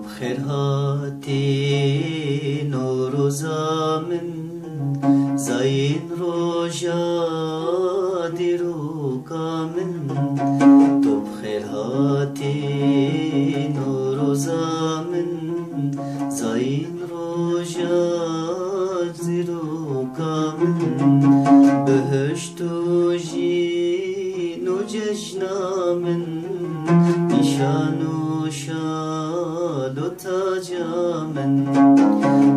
بخیر هاتی نوروزا من زاین روژا دیروکا من تو بخیر هاتی نوروزا من زاین روژا دیروکا من بهشت و جین و جشنا من نشان و شال و تاجا من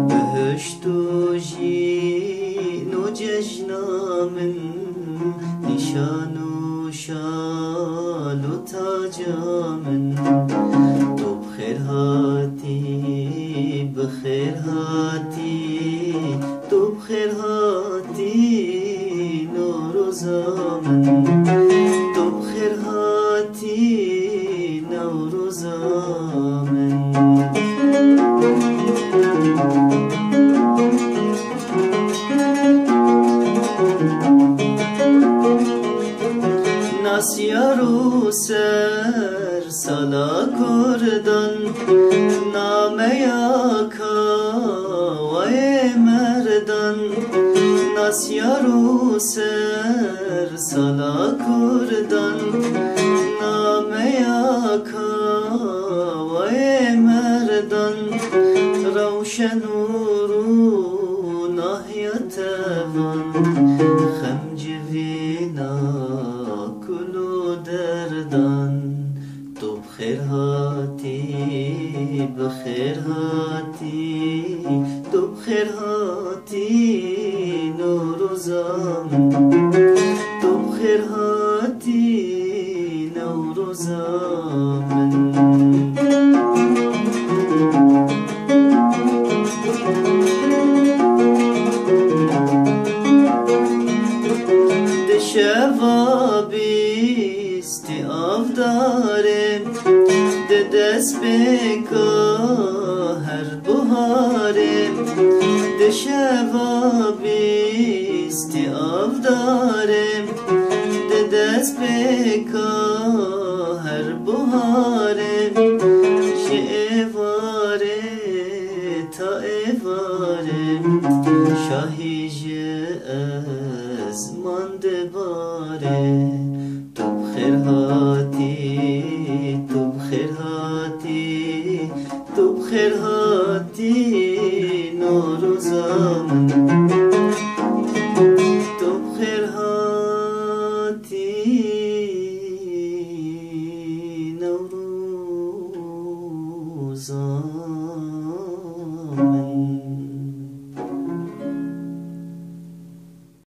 بهشت و جین و جشنا من نشان و شال و تاجا من تو بخیر هاتی بخیر هاتی تو بخیر هاتی نوروزا من تو بخیر هاتی نوروزا من ناسیار و سر سالا کردن نامه یاکا وی مردن ناسیار و سر سالا کردن نامه یاکا وی مردن روشن و رو ناهیت من خمجوینا کلو دردان تو بخیر هاتی بخیر هاتی تو بخیر هاتی نوروزا من تو بخیر هاتی نوروزا من شوابیستی آف دارم ده دست بکا هر بهارم ده شوابیستی آف دارم ده دست بکا هر بهارم شه ایواره تا ایوارم شاهی از مانده باره تو بخیر هاتی تو بخیر هاتی تو بخیر هاتی نوروزا من